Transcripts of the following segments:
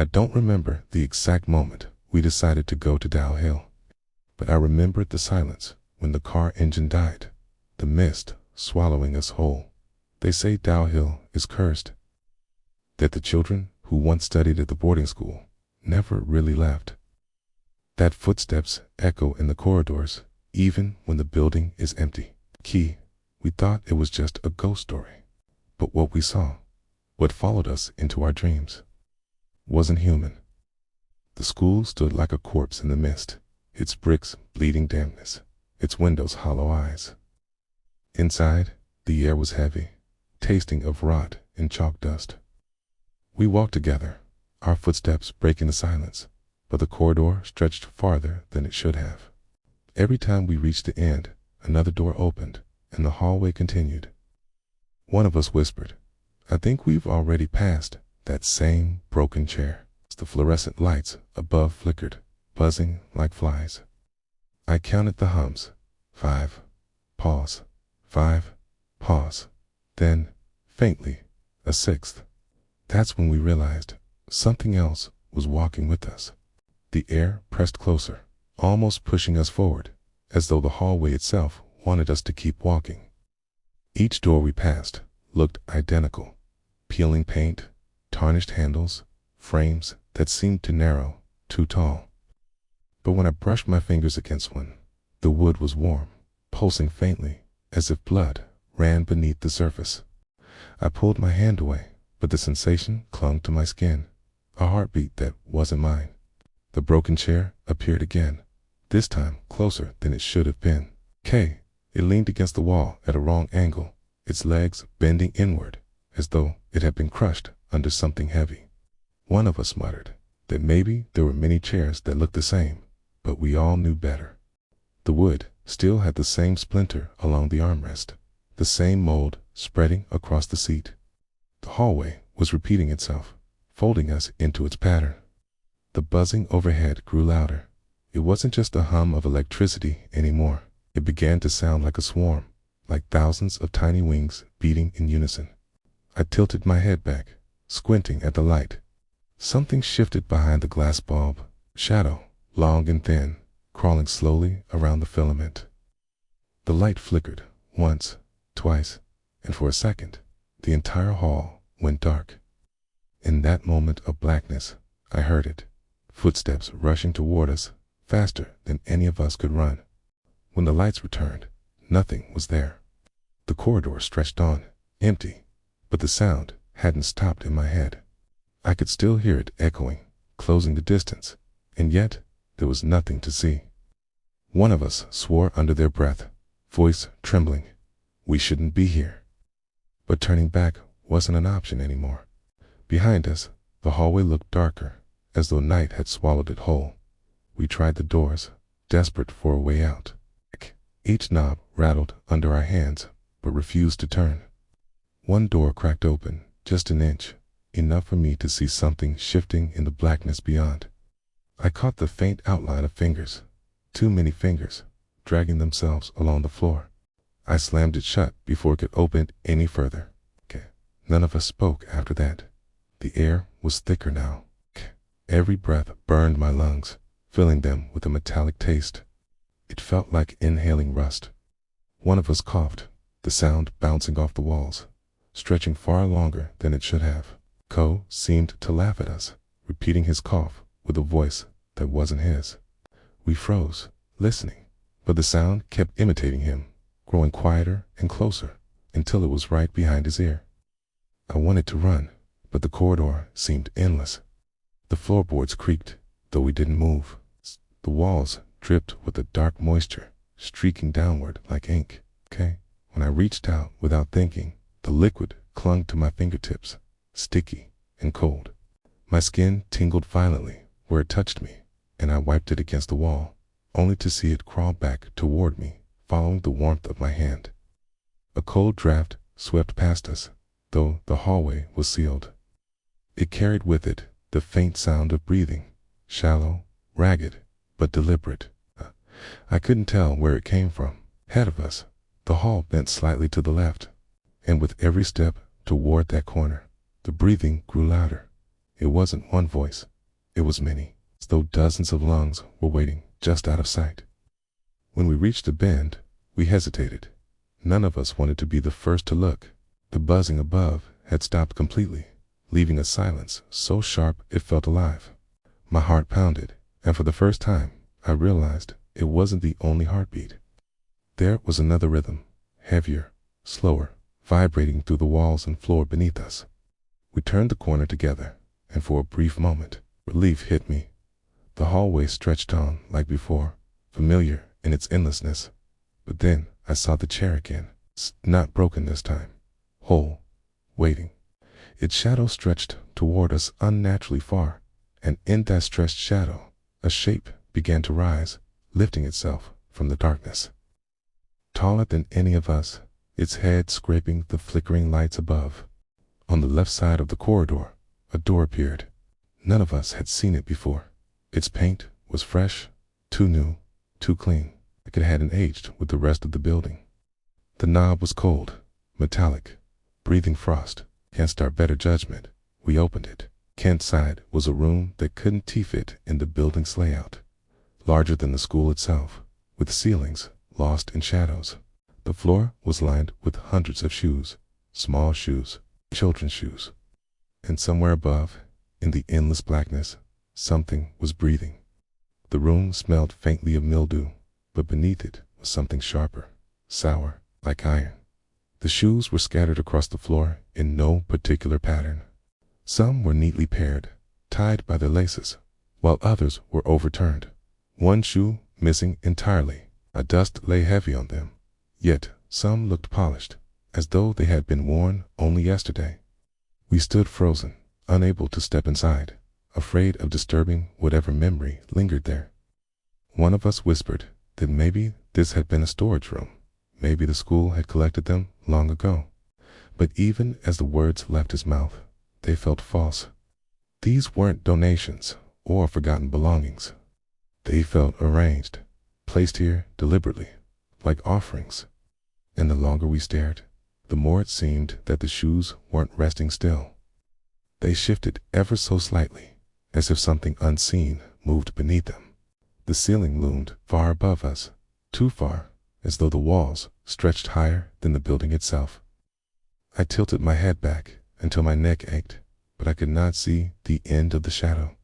I don't remember the exact moment we decided to go to Dow Hill, but I remembered the silence when the car engine died, the mist swallowing us whole. They say Dow Hill is cursed, that the children who once studied at the boarding school never really left, that footsteps echo in the corridors even when the building is empty. We thought it was just a ghost story, but what we saw, what followed us into our dreams, wasn't human. The school stood like a corpse in the mist, its bricks bleeding dampness, its windows hollow eyes. Inside, the air was heavy, tasting of rot and chalk dust. We walked together, our footsteps breaking the silence, but the corridor stretched farther than it should have. Every time we reached the end, another door opened, and the hallway continued. One of us whispered, "I think we've already passed that same broken chair." The fluorescent lights above flickered, buzzing like flies. I counted the hums. 5, pause, 5, pause. Then, faintly, a 6th. That's when we realized something else was walking with us. The air pressed closer, almost pushing us forward, as though the hallway itself wanted us to keep walking. Each door we passed looked identical. Peeling paint, tarnished handles, frames that seemed too narrow, too tall. But when I brushed my fingers against one, the wood was warm, pulsing faintly, as if blood ran beneath the surface. I pulled my hand away, but the sensation clung to my skin, a heartbeat that wasn't mine. The broken chair appeared again, this time closer than it should have been. It leaned against the wall at a wrong angle, its legs bending inward, as though it had been crushed under something heavy. One of us muttered that maybe there were many chairs that looked the same, but we all knew better. The wood still had the same splinter along the armrest, the same mold spreading across the seat. The hallway was repeating itself, folding us into its pattern. The buzzing overhead grew louder. It wasn't just a hum of electricity anymore. It began to sound like a swarm, like thousands of tiny wings beating in unison. I tilted my head back, squinting at the light. Something shifted behind the glass bulb, shadow, long and thin, crawling slowly around the filament. The light flickered, once, twice, and for a second, the entire hall went dark. In that moment of blackness, I heard it, footsteps rushing toward us, faster than any of us could run. When the lights returned, nothing was there. The corridor stretched on, empty, but the sound hadn't stopped in my head. I could still hear it echoing, closing the distance, and yet there was nothing to see. One of us swore under their breath, voice trembling, "We shouldn't be here." But turning back wasn't an option anymore. Behind us, the hallway looked darker, as though night had swallowed it whole. We tried the doors, desperate for a way out. Each knob rattled under our hands, but refused to turn. One door cracked open, just an inch, enough for me to see something shifting in the blackness beyond. I caught the faint outline of fingers, too many fingers, dragging themselves along the floor. I slammed it shut before it could open any further. None of us spoke after that. The air was thicker now. Every breath burned my lungs, filling them with a metallic taste. It felt like inhaling rust. One of us coughed, the sound bouncing off the walls, stretching far longer than it should have. Ko seemed to laugh at us, repeating his cough with a voice that wasn't his. We froze, listening, but the sound kept imitating him, growing quieter and closer, until it was right behind his ear. I wanted to run, but the corridor seemed endless. The floorboards creaked, though we didn't move. The walls dripped with a dark moisture, streaking downward like ink. When I reached out without thinking, the liquid clung to my fingertips, sticky and cold. My skin tingled violently where it touched me, and I wiped it against the wall, only to see it crawl back toward me, following the warmth of my hand. A cold draft swept past us, though the hallway was sealed. It carried with it the faint sound of breathing, shallow, ragged, but deliberate. I couldn't tell where it came from. Ahead of us, the hall bent slightly to the left, and with every step toward that corner, the breathing grew louder. It wasn't one voice. It was many, as though dozens of lungs were waiting just out of sight. When we reached the bend, we hesitated. None of us wanted to be the first to look. The buzzing above had stopped completely, leaving a silence so sharp it felt alive. My heart pounded, and for the first time, I realized it wasn't the only heartbeat. There was another rhythm, heavier, slower, vibrating through the walls and floor beneath us. We turned the corner together, and for a brief moment, relief hit me. The hallway stretched on like before, familiar in its endlessness. But then I saw the chair again, not broken this time, whole, waiting. Its shadow stretched toward us unnaturally far, and in that stretched shadow, a shape began to rise, lifting itself from the darkness. Taller than any of us, its head scraping the flickering lights above. On the left side of the corridor, a door appeared. None of us had seen it before. Its paint was fresh, too new, too clean, like it hadn't aged with the rest of the building. The knob was cold, metallic, breathing frost. Against our better judgment, we opened it. Kent's side was a room that couldn't fit in the building's layout, larger than the school itself, with ceilings lost in shadows. The floor was lined with hundreds of shoes, small shoes, children's shoes. And somewhere above, in the endless blackness, something was breathing. The room smelled faintly of mildew, but beneath it was something sharper, sour, like iron. The shoes were scattered across the floor in no particular pattern. Some were neatly paired, tied by their laces, while others were overturned. One shoe missing entirely. A dust lay heavy on them, yet some looked polished, as though they had been worn only yesterday. We stood frozen, unable to step inside, afraid of disturbing whatever memory lingered there. One of us whispered that maybe this had been a storage room. Maybe the school had collected them long ago. But even as the words left his mouth, they felt false. These weren't donations or forgotten belongings. They felt arranged, placed here deliberately, like offerings. And the longer we stared, the more it seemed that the shoes weren't resting still. They shifted ever so slightly, as if something unseen moved beneath them. The ceiling loomed far above us, too far, as though the walls stretched higher than the building itself. I tilted my head back until my neck ached, but I could not see the end of the shadow.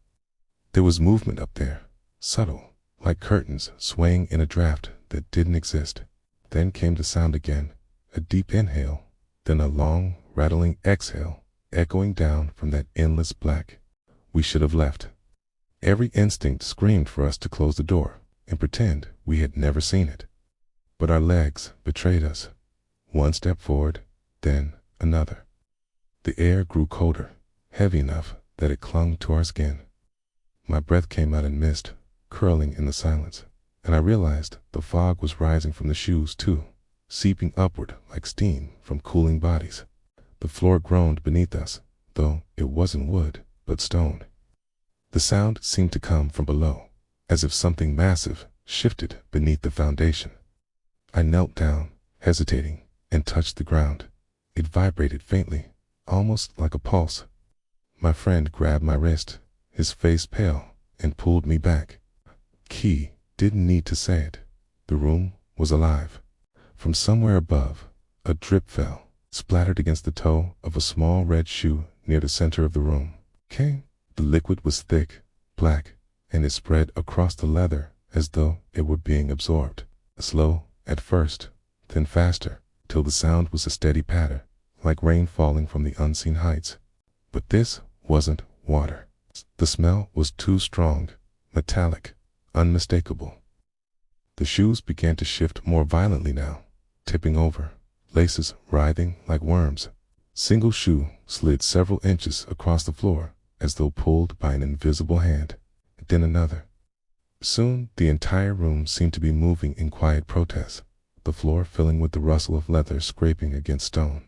There was movement up there, subtle, like curtains swaying in a draft that didn't exist. Then came the sound again, a deep inhale, then a long, rattling exhale, echoing down from that endless black. We should have left. Every instinct screamed for us to close the door and pretend we had never seen it. But our legs betrayed us. One step forward, then another. The air grew colder, heavy enough that it clung to our skin. My breath came out in mist, curling in the silence, and I realized the fog was rising from the shoes too, seeping upward like steam from cooling bodies. The floor groaned beneath us, though it wasn't wood, but stone. The sound seemed to come from below, as if something massive shifted beneath the foundation. I knelt down, hesitating, and touched the ground. It vibrated faintly, almost like a pulse. My friend grabbed my wrist, his face pale, and pulled me back. He didn't need to say it. The room was alive. From somewhere above, a drip fell, splattered against the toe of a small red shoe near the center of the room. The liquid was thick, black, and it spread across the leather as though it were being absorbed. Slow at first, then faster, till the sound was a steady patter, like rain falling from the unseen heights. But this wasn't water. The smell was too strong, metallic, unmistakable. The shoes began to shift more violently now, tipping over, laces writhing like worms. Single shoe slid several inches across the floor, as though pulled by an invisible hand. Then another. Soon the entire room seemed to be moving in quiet protest, the floor filling with the rustle of leather scraping against stone.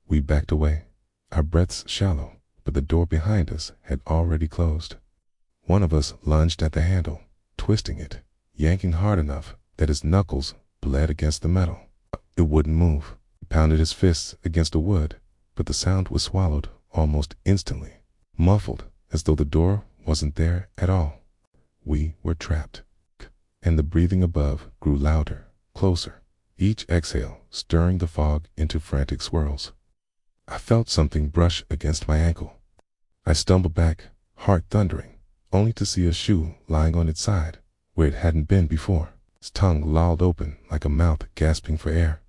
We backed away, our breaths shallow, but the door behind us had already closed. One of us lunged at the handle, twisting it, yanking hard enough that his knuckles bled against the metal. It wouldn't move. He pounded his fists against the wood, but the sound was swallowed almost instantly, muffled as though the door wasn't there at all. We were trapped. And the breathing above grew louder, closer, each exhale stirring the fog into frantic swirls. I felt something brush against my ankle. I stumbled back, heart thundering, only to see a shoe lying on its side, where it hadn't been before. Its tongue lolled open like a mouth gasping for air.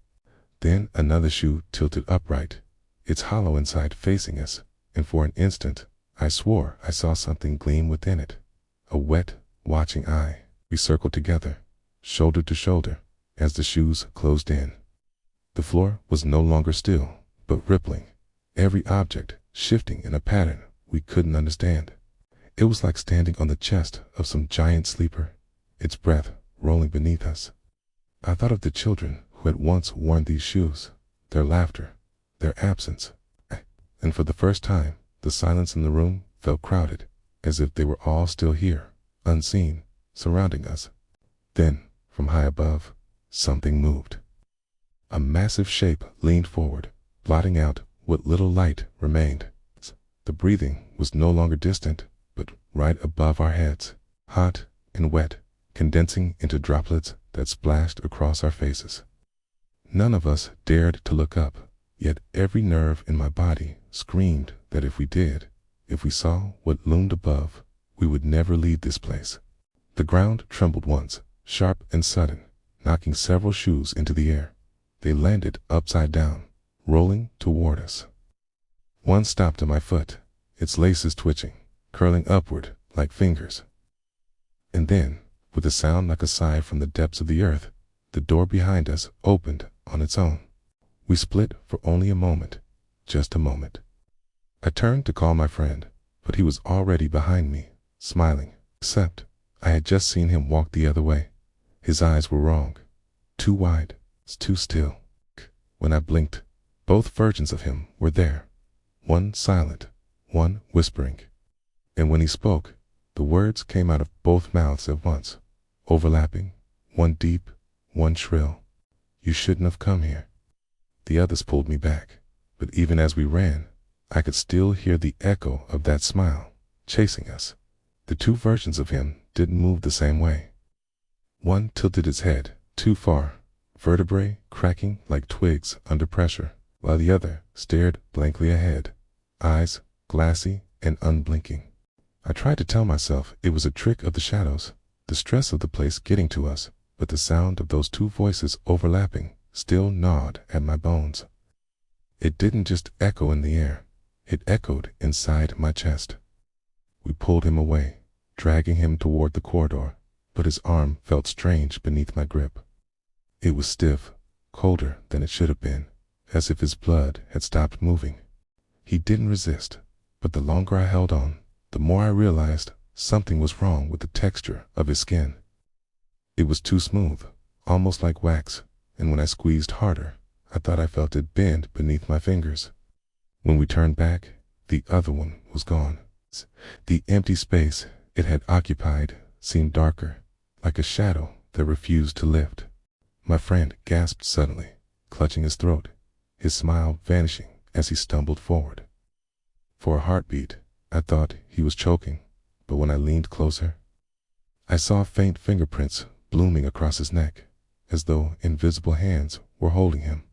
Then another shoe tilted upright, its hollow inside facing us, and for an instant, I swore I saw something gleam within it. A wet, watching eye. We circled together, shoulder to shoulder, as the shoes closed in. The floor was no longer still, but rippling, every object shifting in a pattern we couldn't understand. It was like standing on the chest of some giant sleeper, its breath rolling beneath us. I thought of the children who had once worn these shoes, their laughter, their absence, and for the first time, the silence in the room felt crowded, as if they were all still here, unseen, surrounding us. Then, from high above, something moved. A massive shape leaned forward, blotting out what little light remained. The breathing was no longer distant, but right above our heads, hot and wet, condensing into droplets that splashed across our faces. None of us dared to look up, yet every nerve in my body screamed that if we did, if we saw what loomed above, we would never leave this place. The ground trembled once, sharp and sudden, knocking several shoes into the air. They landed upside down, rolling toward us. One stopped at my foot, its laces twitching, curling upward like fingers. And then, with a sound like a sigh from the depths of the earth, the door behind us opened on its own. We split for only a moment, just a moment. I turned to call my friend, but he was already behind me, smiling, except I had just seen him walk the other way. His eyes were wrong, too wide, too still. When I blinked, both versions of him were there, one silent, one whispering. And when he spoke, the words came out of both mouths at once, overlapping, one deep, one shrill. You shouldn't have come here. The others pulled me back, but even as we ran, I could still hear the echo of that smile, chasing us. The two versions of him didn't move the same way. One tilted its head too far, vertebrae cracking like twigs under pressure, while the other stared blankly ahead, eyes glassy and unblinking. I tried to tell myself it was a trick of the shadows, the stress of the place getting to us, but the sound of those two voices overlapping still gnawed at my bones. It didn't just echo in the air, it echoed inside my chest. We pulled him away, dragging him toward the corridor, but his arm felt strange beneath my grip. It was stiff, colder than it should have been, as if his blood had stopped moving. He didn't resist, but the longer I held on, the more I realized something was wrong with the texture of his skin. It was too smooth, almost like wax, and when I squeezed harder, I thought I felt it bend beneath my fingers. When we turned back, the other one was gone. The empty space it had occupied seemed darker, like a shadow that refused to lift. My friend gasped suddenly, clutching his throat, his smile vanishing as he stumbled forward. For a heartbeat, I thought he was choking, but when I leaned closer, I saw faint fingerprints blooming across his neck, as though invisible hands were holding him.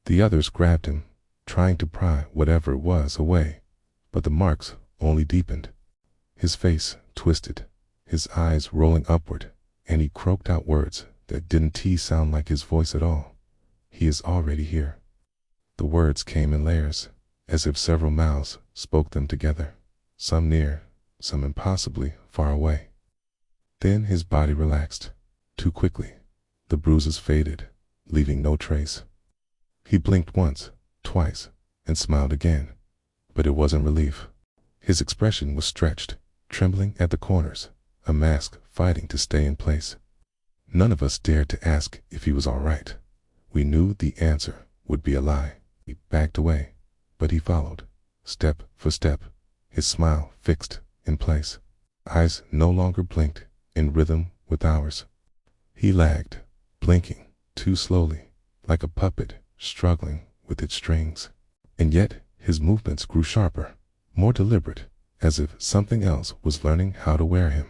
The others grabbed him, trying to pry whatever it was away, but the marks only deepened. His face twisted, his eyes rolling upward, and he croaked out words that didn't sound like his voice at all. He is already here. The words came in layers, as if several mouths spoke them together, some near, some impossibly far away. Then his body relaxed, too quickly. The bruises faded, leaving no trace. He blinked once, twice, and smiled again, but it wasn't relief. His expression was stretched, trembling at the corners, a mask fighting to stay in place. None of us dared to ask if he was all right. We knew the answer would be a lie. He backed away, but he followed, step for step, his smile fixed in place. Eyes no longer blinked in rhythm with ours. He lagged, blinking too slowly, like a puppet struggling with its strings. And yet his movements grew sharper, more deliberate, as if something else was learning how to wear him.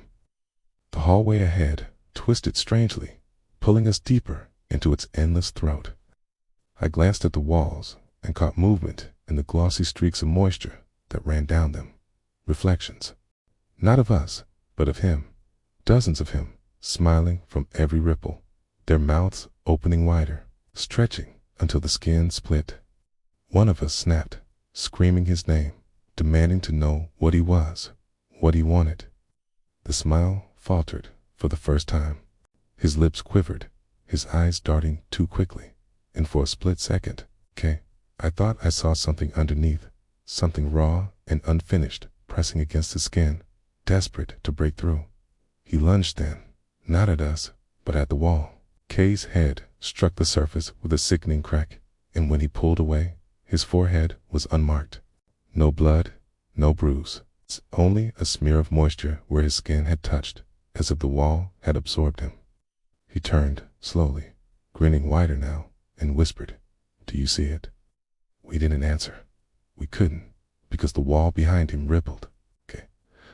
The hallway ahead twisted strangely, pulling us deeper into its endless throat. I glanced at the walls and caught movement in the glossy streaks of moisture that ran down them. Reflections. Not of us, but of him. Dozens of him, smiling from every ripple, their mouths opening wider, stretching until the skin split. One of us snapped, screaming his name, demanding to know what he was, what he wanted. The smile faltered for the first time. His lips quivered, his eyes darting too quickly, and for a split second, I thought I saw something underneath, something raw and unfinished pressing against his skin, desperate to break through. He lunged then, not at us, but at the wall. Kay's head struck the surface with a sickening crack, and when he pulled away, his forehead was unmarked. No blood, no bruise, only a smear of moisture where his skin had touched, as if the wall had absorbed him. He turned slowly, grinning wider now, and whispered, "Do you see it?" We didn't answer. We couldn't, because the wall behind him rippled.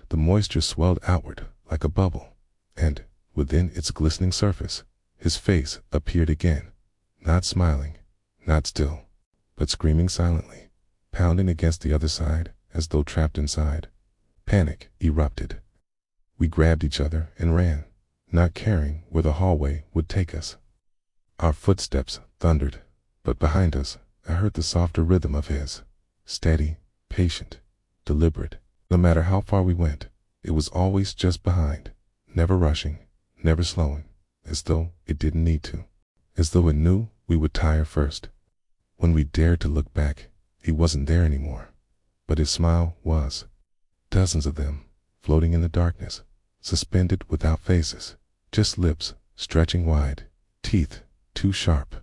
The moisture swelled outward like a bubble, and, within its glistening surface, his face appeared again, not smiling, not still, but screaming silently, pounding against the other side as though trapped inside. Panic erupted. We grabbed each other and ran, not caring where the hallway would take us. Our footsteps thundered, but behind us I heard the softer rhythm of his, steady, patient, deliberate. No matter how far we went, it was always just behind, never rushing, never slowing, as though it didn't need to, as though it knew we would tire first. When we dared to look back, he wasn't there anymore, but his smile was. Dozens of them, floating in the darkness, suspended without faces, just lips stretching wide, teeth too sharp,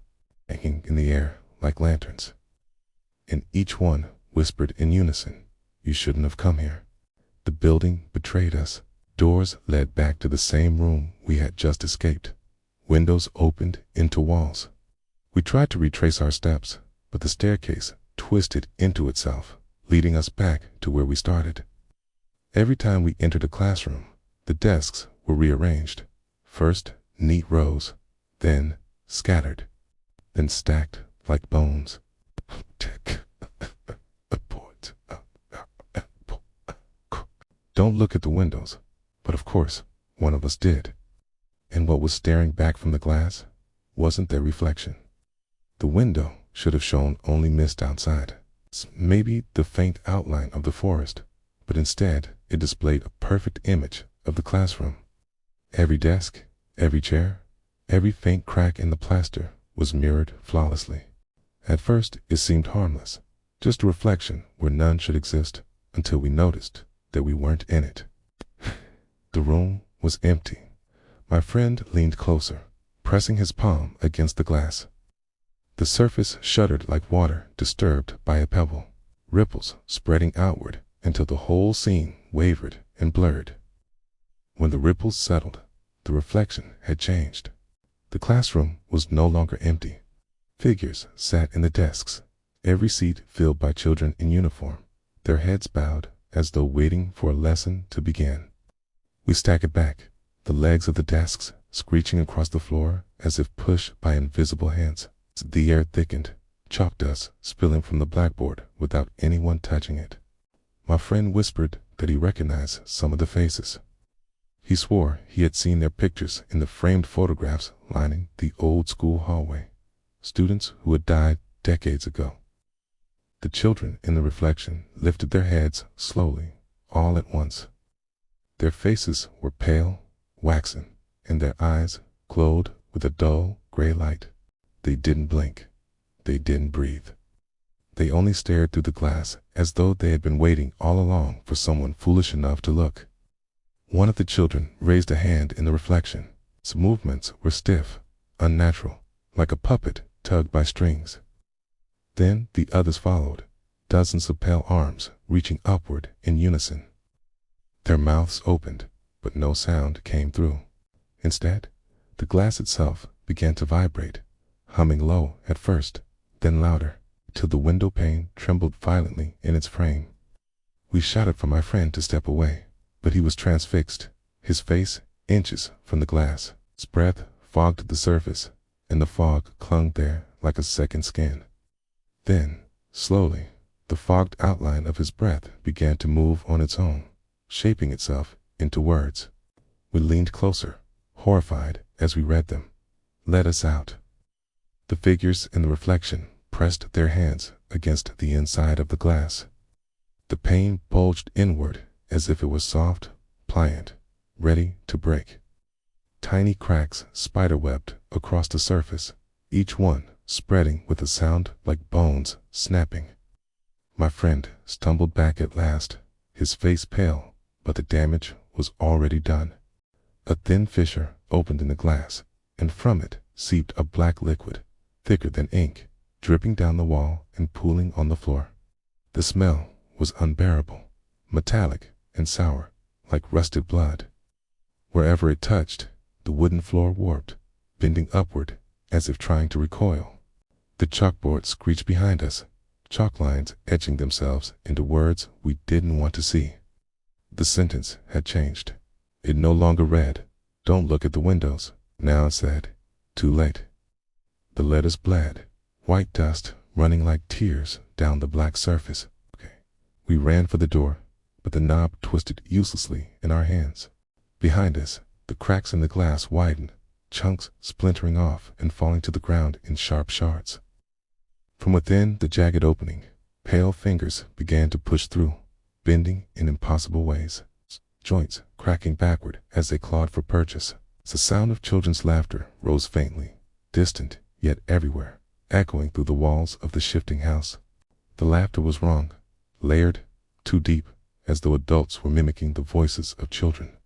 hanging in the air like lanterns. And each one whispered in unison, "You shouldn't have come here." The building betrayed us. Doors led back to the same room we had just escaped. Windows opened into walls. We tried to retrace our steps, but the staircase twisted into itself, leading us back to where we started. Every time we entered a classroom, the desks were rearranged. First neat rows, then scattered, then stacked like bones. Don't look at the windows, but of course, one of us did. And what was staring back from the glass wasn't their reflection. The window should have shown only mist outside, maybe the faint outline of the forest, but instead it displayed a perfect image of the classroom. Every desk, every chair, every faint crack in the plaster was mirrored flawlessly. At first it seemed harmless, just a reflection where none should exist, until we noticed that we weren't in it. The room was empty. My friend leaned closer, pressing his palm against the glass. The surface shuddered like water disturbed by a pebble, ripples spreading outward until the whole scene wavered and blurred. When the ripples settled, the reflection had changed. The classroom was no longer empty. Figures sat in the desks, every seat filled by children in uniform, their heads bowed as though waiting for a lesson to begin. We staggered back, the legs of the desks screeching across the floor as if pushed by invisible hands. The air thickened, chalk dust spilling from the blackboard without anyone touching it. My friend whispered that he recognized some of the faces. He swore he had seen their pictures in the framed photographs lining the old school hallway, students who had died decades ago. The children in the reflection lifted their heads slowly, all at once. Their faces were pale, waxen, and their eyes glowed with a dull gray light. They didn't blink. They didn't breathe. They only stared through the glass as though they had been waiting all along for someone foolish enough to look. One of the children raised a hand in the reflection. Its movements were stiff, unnatural, like a puppet tugged by strings. Then the others followed, dozens of pale arms reaching upward in unison. Their mouths opened, but no sound came through. Instead, the glass itself began to vibrate, humming low at first, then louder, till the window pane trembled violently in its frame. We shouted for my friend to step away, but he was transfixed, his face inches from the glass. His breath fogged the surface, and the fog clung there like a second skin. Then, slowly, the fogged outline of his breath began to move on its own, shaping itself into words. We leaned closer, horrified as we read them. "Let us out." The figures in the reflection pressed their hands against the inside of the glass. The pane bulged inward as if it was soft, pliant, ready to break. Tiny cracks spiderwebbed across the surface, each one spreading with a sound like bones snapping. My friend stumbled back at last, his face pale, but the damage was already done. A thin fissure opened in the glass, and from it seeped a black liquid, thicker than ink, dripping down the wall and pooling on the floor. The smell was unbearable, metallic and sour, like rusted blood. Wherever it touched, the wooden floor warped, bending upward as if trying to recoil. The chalkboard screeched behind us, chalk lines etching themselves into words we didn't want to see. The sentence had changed. It no longer read, "Don't look at the windows." Now it said, "Too late." The letters bled, white dust running like tears down the black surface. We ran for the door, but the knob twisted uselessly in our hands. Behind us, the cracks in the glass widened, chunks splintering off and falling to the ground in sharp shards. From within the jagged opening, pale fingers began to push through, bending in impossible ways, joints cracking backward as they clawed for purchase. The sound of children's laughter rose faintly, distant yet everywhere, echoing through the walls of the shifting house. The laughter was wrong, layered, too deep, as though adults were mimicking the voices of children.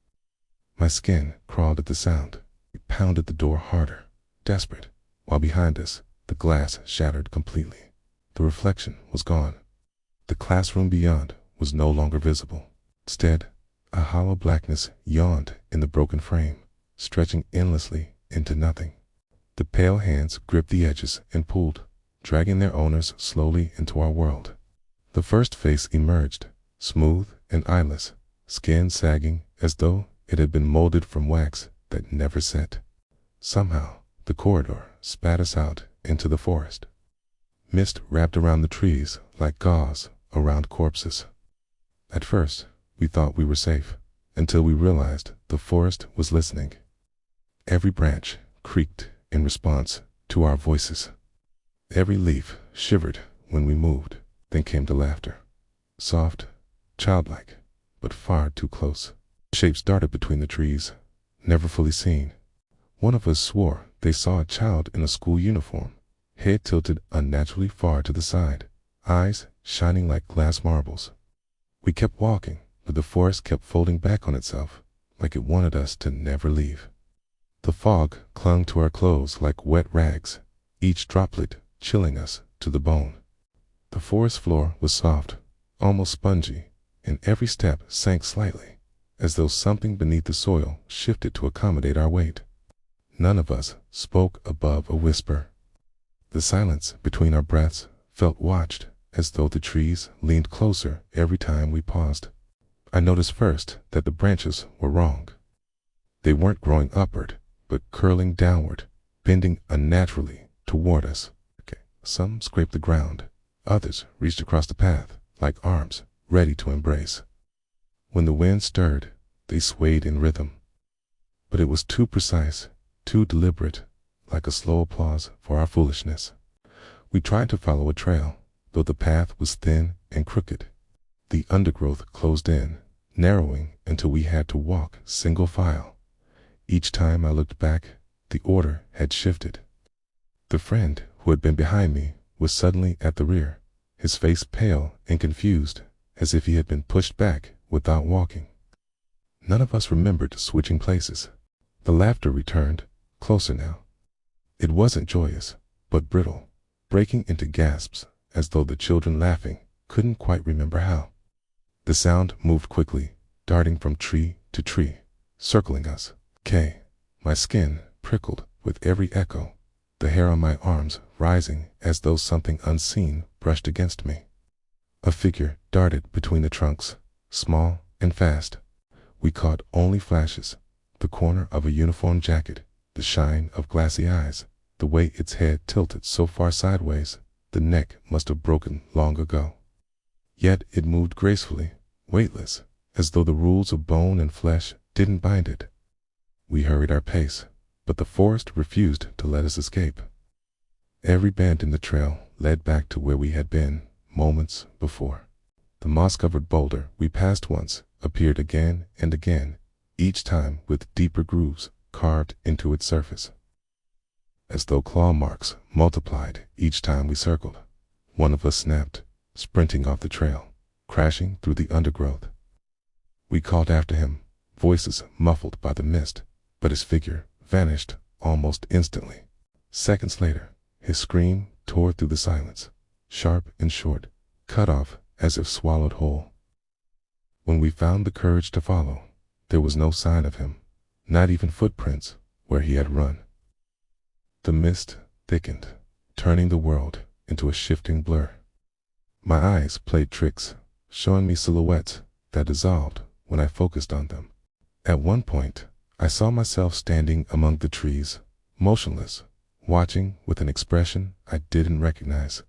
My skin crawled at the sound. We pounded the door harder, desperate, while behind us, the glass shattered completely. The reflection was gone. The classroom beyond was no longer visible. Instead, a hollow blackness yawned in the broken frame, stretching endlessly into nothing. The pale hands gripped the edges and pulled, dragging their owners slowly into our world. The first face emerged, smooth and eyeless, skin sagging as though it had been molded from wax that never set. Somehow, the corridor spat us out into the forest. Mist wrapped around the trees like gauze around corpses. At first, we thought we were safe, until we realized the forest was listening. Every branch creaked in response to our voices. Every leaf shivered when we moved. Then came the laughter. Soft, childlike, but far too close. Shapes darted between the trees, never fully seen. One of us swore they saw a child in a school uniform, head tilted unnaturally far to the side, eyes shining like glass marbles. We kept walking, but the forest kept folding back on itself, like it wanted us to never leave. The fog clung to our clothes like wet rags, each droplet chilling us to the bone. The forest floor was soft, almost spongy, and every step sank slightly, as though something beneath the soil shifted to accommodate our weight. None of us spoke above a whisper. The silence between our breaths felt watched, as though the trees leaned closer every time we paused. I noticed first that the branches were wrong. They weren't growing upward, but curling downward, bending unnaturally toward us. Some scraped the ground. Others reached across the path, like arms, ready to embrace. When the wind stirred, they swayed in rhythm. But it was too precise, too deliberate, like a slow applause for our foolishness. We tried to follow a trail, though the path was thin and crooked. The undergrowth closed in, narrowing until we had to walk single file. Each time I looked back, the order had shifted. The friend who had been behind me was suddenly at the rear, his face pale and confused, as if he had been pushed back without walking. None of us remembered switching places. The laughter returned, closer now. It wasn't joyous, but brittle, breaking into gasps as though the children laughing couldn't quite remember how. The sound moved quickly, darting from tree to tree, circling us. My skin prickled with every echo, the hair on my arms rising as though something unseen brushed against me. A figure darted between the trunks, small and fast. We caught only flashes, the corner of a uniform jacket, the shine of glassy eyes, the way its head tilted so far sideways, the neck must have broken long ago. Yet it moved gracefully, weightless, as though the rules of bone and flesh didn't bind it. We hurried our pace, but the forest refused to let us escape. Every bend in the trail led back to where we had been moments before. The moss-covered boulder we passed once appeared again and again, each time with deeper grooves carved into its surface. As though claw marks multiplied each time we circled. One of us snapped, sprinting off the trail, crashing through the undergrowth. We called after him, voices muffled by the mist, but his figure vanished almost instantly. Seconds later, his scream tore through the silence, sharp and short, cut off as if swallowed whole. When we found the courage to follow, there was no sign of him, not even footprints where he had run. The mist thickened, turning the world into a shifting blur. My eyes played tricks, showing me silhouettes that dissolved when I focused on them. At one point, I saw myself standing among the trees, motionless, watching with an expression I didn't recognize.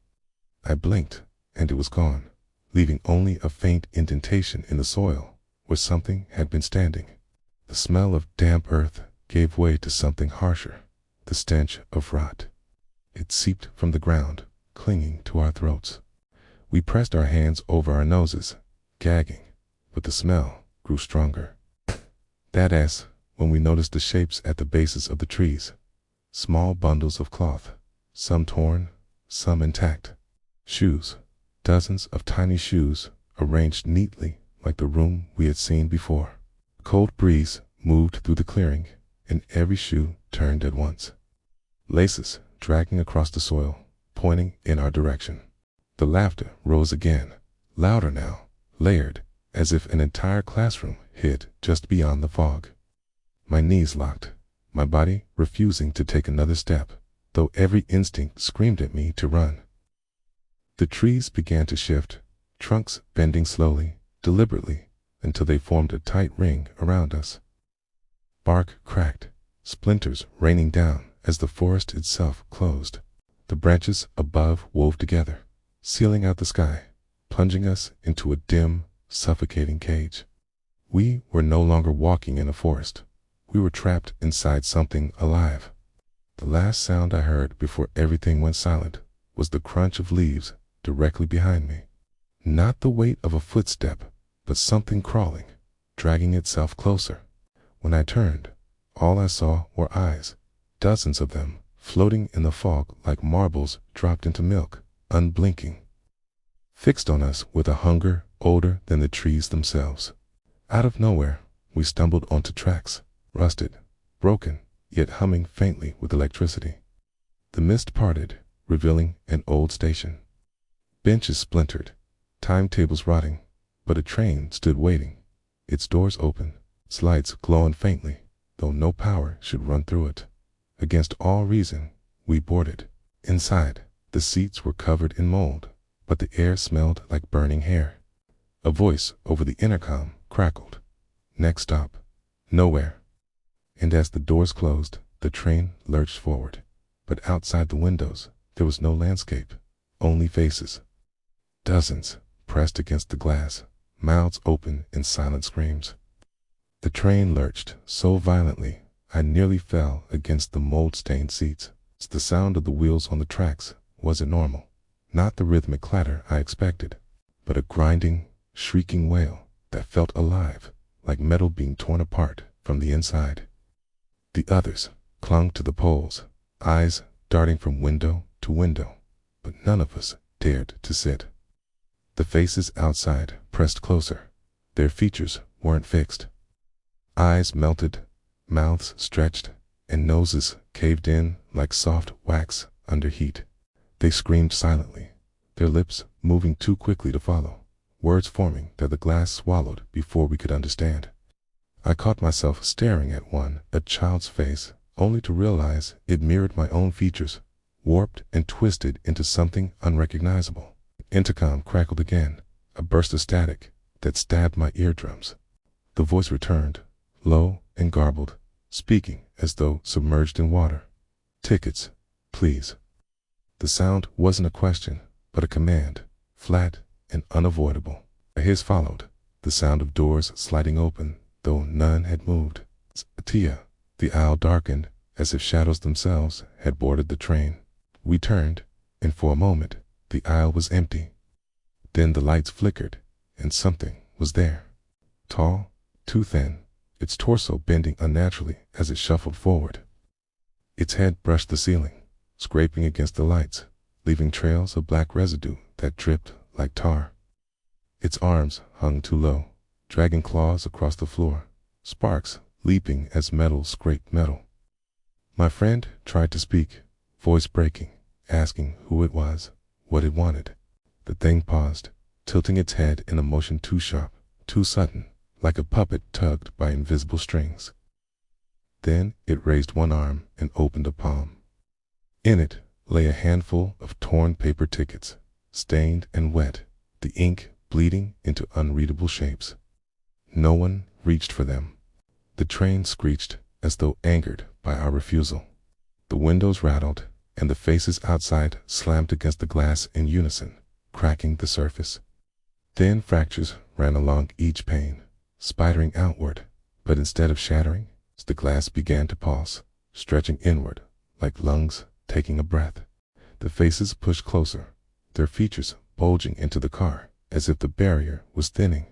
I blinked, and it was gone, leaving only a faint indentation in the soil where something had been standing. The smell of damp earth gave way to something harsher, the stench of rot. It seeped from the ground, clinging to our throats. We pressed our hands over our noses, gagging, but the smell grew stronger. That's when we noticed the shapes at the bases of the trees. Small bundles of cloth, some torn, some intact. Shoes, dozens of tiny shoes arranged neatly like the room we had seen before. A cold breeze moved through the clearing, and every shoe turned at once. Laces dragging across the soil, pointing in our direction. The laughter rose again, louder now, layered, as if an entire classroom hid just beyond the fog. My knees locked, my body refusing to take another step, though every instinct screamed at me to run. The trees began to shift, trunks bending slowly, deliberately, until they formed a tight ring around us. Bark cracked, splinters raining down as the forest itself closed. The branches above wove together, sealing out the sky, plunging us into a dim, suffocating cage. We were no longer walking in a forest. We were trapped inside something alive. The last sound I heard before everything went silent was the crunch of leaves directly behind me. Not the weight of a footstep, but something crawling, dragging itself closer. When I turned, all I saw were eyes, dozens of them, floating in the fog like marbles dropped into milk, unblinking. Fixed on us with a hunger older than the trees themselves. Out of nowhere, we stumbled onto tracks, rusted, broken, yet humming faintly with electricity. The mist parted, revealing an old station. Benches splintered, timetables rotting, but a train stood waiting, its doors open, its lights glowing faintly, though no power should run through it. Against all reason, we boarded. Inside, the seats were covered in mold, but the air smelled like burning hair. A voice over the intercom crackled. Next stop, nowhere. And as the doors closed, the train lurched forward. But outside the windows, there was no landscape, only faces. Dozens pressed against the glass, mouths open in silent screams. The train lurched so violently, I nearly fell against the mold-stained seats. The sound of the wheels on the tracks wasn't normal. Not the rhythmic clatter I expected, but a grinding, shrieking wail that felt alive, like metal being torn apart from the inside. The others clung to the poles, eyes darting from window to window, but none of us dared to sit. The faces outside pressed closer. Their features weren't fixed. Eyes melted, mouths stretched, and noses caved in like soft wax under heat. They screamed silently, their lips moving too quickly to follow, words forming that the glass swallowed before we could understand. I caught myself staring at a child's face, only to realize it mirrored my own features, warped and twisted into something unrecognizable. Intercom crackled again, A burst of static that stabbed my eardrums. The voice returned, low and garbled, speaking as though submerged in water. "Tickets, please." The sound wasn't a question, but a command, flat and unavoidable. A hiss followed, the sound of doors sliding open, though none had moved. Tia, the aisle darkened, as if shadows themselves had boarded the train. We turned, and for a moment, the aisle was empty. Then the lights flickered, and something was there. Tall, too thin, its torso bending unnaturally as it shuffled forward. Its head brushed the ceiling, scraping against the lights, leaving trails of black residue that dripped like tar. Its arms hung too low, dragging claws across the floor, sparks leaping as metal scraped metal. My friend tried to speak, voice breaking, asking who it was, what it wanted. The thing paused, tilting its head in a motion too sharp, too sudden, like a puppet tugged by invisible strings. Then it raised one arm and opened a palm. In it lay a handful of torn paper tickets, stained and wet, the ink bleeding into unreadable shapes. No one reached for them. The train screeched as though angered by our refusal. The windows rattled, and the faces outside slammed against the glass in unison, cracking the surface. Thin fractures ran along each pane, spidering outward, but instead of shattering, the glass began to pulse, stretching inward, like lungs taking a breath. The faces pushed closer, their features bulging into the car, as if the barrier was thinning.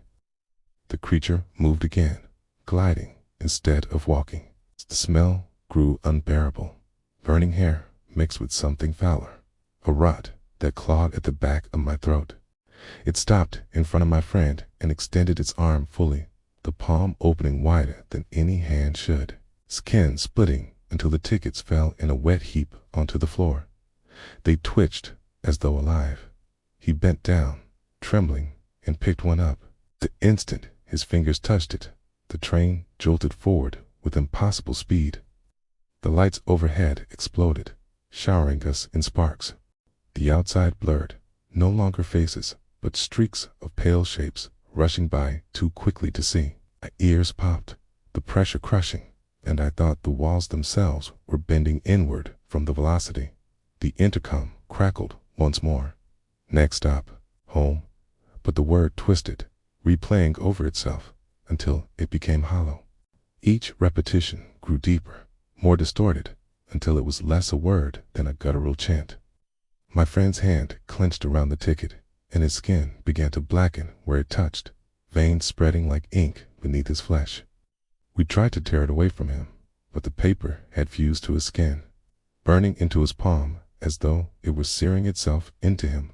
The creature moved again, gliding instead of walking. The smell grew unbearable, burning hair mixed with something fouler, a rot that clawed at the back of my throat. It stopped in front of my friend and extended its arm fully, the palm opening wider than any hand should, skin splitting until the tickets fell in a wet heap onto the floor. They twitched as though alive. He bent down, trembling, and picked one up. The instant his fingers touched it, the train jolted forward with impossible speed. The lights overhead exploded, showering us in sparks. The outside blurred, no longer faces, but streaks of pale shapes rushing by too quickly to see. My ears popped, the pressure crushing, and I thought the walls themselves were bending inward from the velocity. The intercom crackled once more. Next stop, home, but the word twisted, replaying over itself until it became hollow. Each repetition grew deeper, more distorted, until it was less a word than a guttural chant. My friend's hand clenched around the ticket, and his skin began to blacken where it touched, veins spreading like ink beneath his flesh. We tried to tear it away from him, but the paper had fused to his skin, burning into his palm as though it were searing itself into him.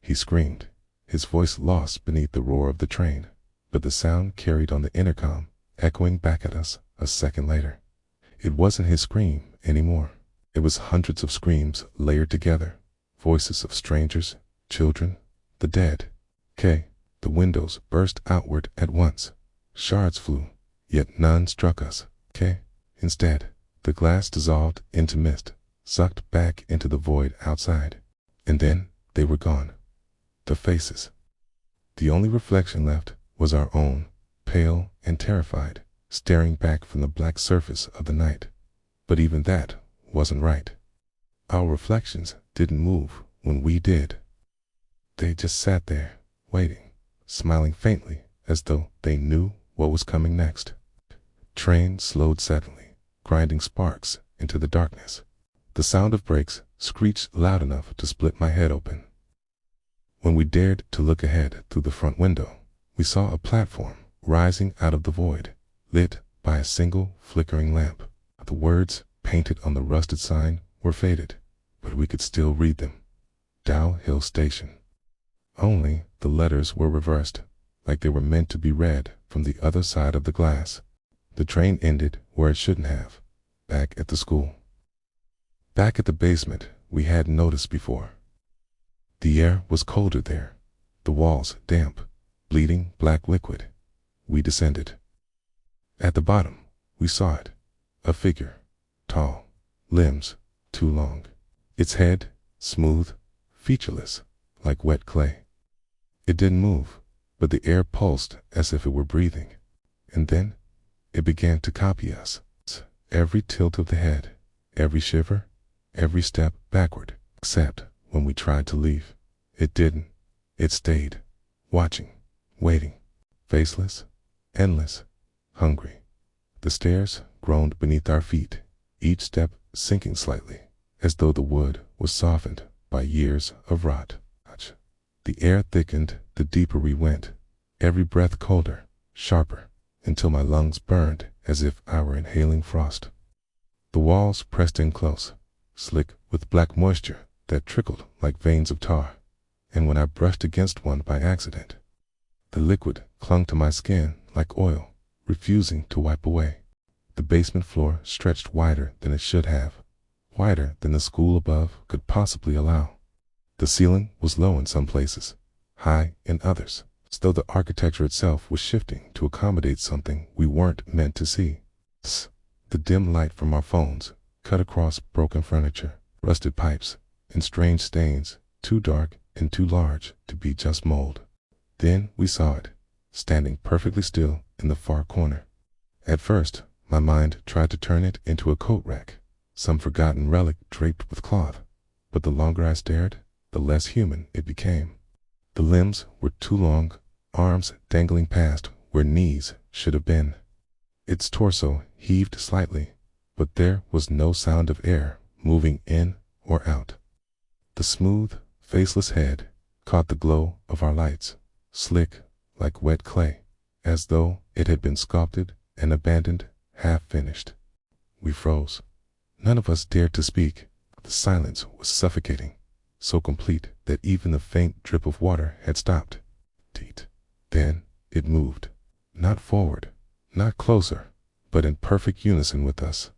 He screamed, his voice lost beneath the roar of the train, but the sound carried on the intercom, echoing back at us a second later. It wasn't his scream anymore. It was hundreds of screams layered together, voices of strangers, children, the dead. The windows burst outward at once. Shards flew, yet none struck us. Instead, the glass dissolved into mist, sucked back into the void outside. And then they were gone. The faces. The only reflection left was our own, pale and terrified, staring back from the black surface of the night. But even that wasn't right. Our reflections didn't move when we did. They just sat there, waiting, smiling faintly as though they knew what was coming next. Train slowed suddenly, grinding sparks into the darkness. The sound of brakes screeched loud enough to split my head open. When we dared to look ahead through the front window, we saw a platform rising out of the void, lit by a single flickering lamp. The words painted on the rusted sign were faded, but we could still read them. Dow Hill Station. Only the letters were reversed, like they were meant to be read from the other side of the glass. The train ended where it shouldn't have, back at the school. Back at the basement we hadn't noticed before. The air was colder there, the walls damp, bleeding black liquid. We descended. At the bottom, we saw it, a figure, tall, limbs too long, its head smooth, featureless, like wet clay. It didn't move, but the air pulsed as if it were breathing. And then it began to copy us. Every tilt of the head, every shiver, every step backward, except when we tried to leave. It didn't. It stayed, watching, waiting, faceless, endless, hungry. The stairs groaned beneath our feet, each step sinking slightly, as though the wood was softened by years of rot. The air thickened the deeper we went, every breath colder, sharper, until my lungs burned as if I were inhaling frost. The walls pressed in close, slick with black moisture that trickled like veins of tar, and when I brushed against one by accident, the liquid clung to my skin like oil, refusing to wipe away. The basement floor stretched wider than it should have, wider than the school above could possibly allow. The ceiling was low in some places, high in others, as though the architecture itself was shifting to accommodate something we weren't meant to see. The dim light from our phones cut across broken furniture, rusted pipes, and strange stains, too dark and too large to be just mold. Then we saw it, standing perfectly still in the far corner. At first, my mind tried to turn it into a coat rack, some forgotten relic draped with cloth, but the longer I stared, the less human it became. The limbs were too long, arms dangling past where knees should have been. Its torso heaved slightly, but there was no sound of air moving in or out. The smooth, faceless head caught the glow of our lights, slick like wet clay, as though it had been sculpted and abandoned half-finished. We froze. None of us dared to speak. The silence was suffocating, so complete that even the faint drip of water had stopped. Then it moved, not forward, not closer, but in perfect unison with us.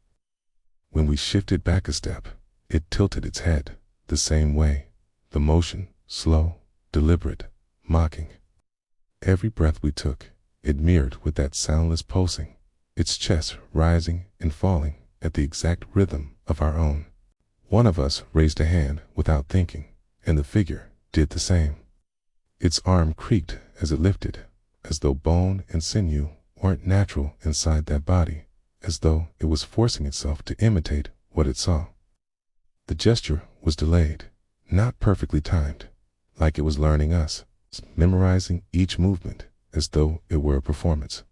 When we shifted back a step, it tilted its head the same way, the motion slow, deliberate, mocking. Every breath we took, it mirrored with that soundless pulsing, its chest rising and falling at the exact rhythm of our own. One of us raised a hand without thinking, and the figure did the same. Its arm creaked as it lifted, as though bone and sinew weren't natural inside that body, as though it was forcing itself to imitate what it saw. The gesture was delayed, not perfectly timed, like it was learning us, memorizing each movement as though it were a performance.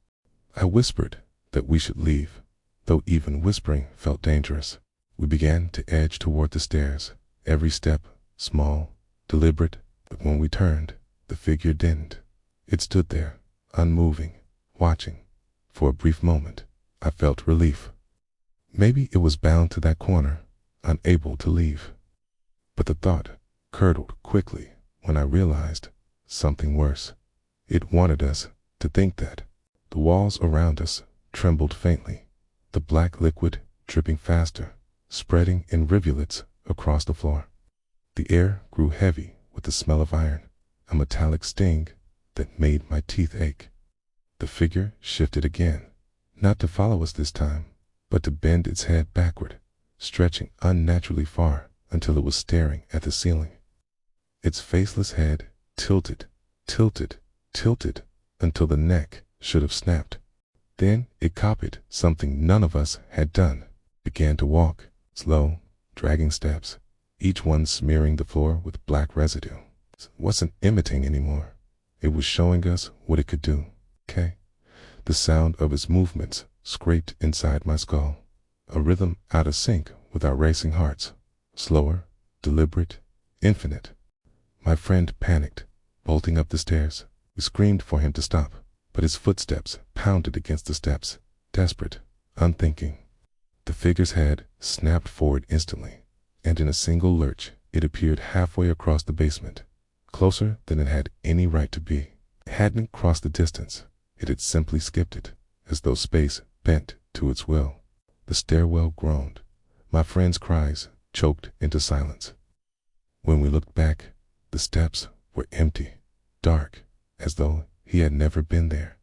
I whispered that we should leave, though even whispering felt dangerous. We began to edge toward the stairs, every step small, deliberate, but when we turned, the figure didn't. It stood there, unmoving, watching. For a brief moment, I felt relief. Maybe it was bound to that corner, unable to leave. But the thought curdled quickly when I realized something worse. It wanted us to think that. The walls around us trembled faintly, the black liquid dripping faster, spreading in rivulets across the floor. The air grew heavy with the smell of iron, a metallic sting that made my teeth ache. The figure shifted again, not to follow us this time, but to bend its head backward, stretching unnaturally far until it was staring at the ceiling. Its faceless head tilted, tilted, tilted, until the neck should have snapped. Then it copied something none of us had done, began to walk, slow, dragging steps, each one smearing the floor with black residue. It wasn't imitating anymore. It was showing us what it could do. The sound of its movements scraped inside my skull, a rhythm out of sync with our racing hearts, slower, deliberate, infinite. My friend panicked, bolting up the stairs. We screamed for him to stop, but his footsteps pounded against the steps, desperate, unthinking. The figure's head snapped forward instantly, and in a single lurch, it appeared halfway across the basement, closer than it had any right to be. It hadn't crossed the distance. It had simply skipped it, as though space bent to its will. The stairwell groaned. My friend's cries choked into silence. When we looked back, the steps were empty, dark, as though he had never been there.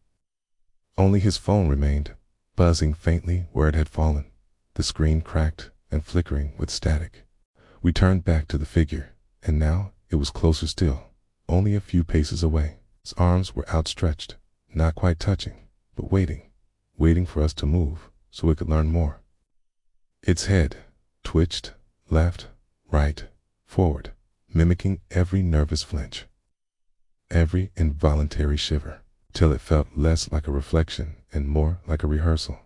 Only his phone remained, buzzing faintly where it had fallen, the screen cracked and flickering with static. We turned back to the figure, and now it was closer still, only a few paces away. Its arms were outstretched, not quite touching, but waiting for us to move so it could learn more. Its head twitched left, right, forward, mimicking every nervous flinch, every involuntary shiver, till it felt less like a reflection and more like a rehearsal,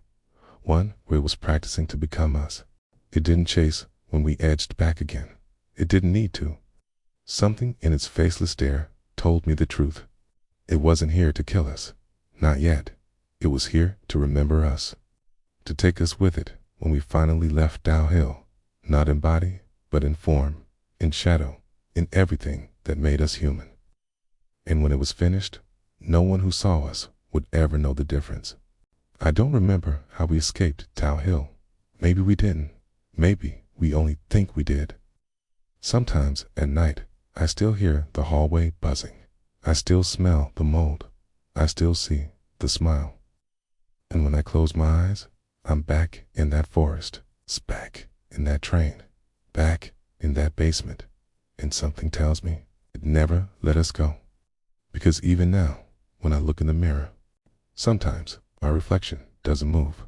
one where it was practicing to become us. It didn't chase when we edged back again. It didn't need to. Something in its faceless stare told me the truth. It wasn't here to kill us. Not yet. It was here to remember us, to take us with it when we finally left Dow Hill, not in body, but in form, in shadow, in everything that made us human. And when it was finished, no one who saw us would ever know the difference. I don't remember how we escaped Dow Hill. Maybe we didn't. Maybe we only think we did. Sometimes at night, I still hear the hallway buzzing. I still smell the mold. I still see the smile. And when I close my eyes, I'm back in that forest, back in that train, back in that basement, and something tells me it never let us go. Because even now, when I look in the mirror, sometimes my reflection doesn't move.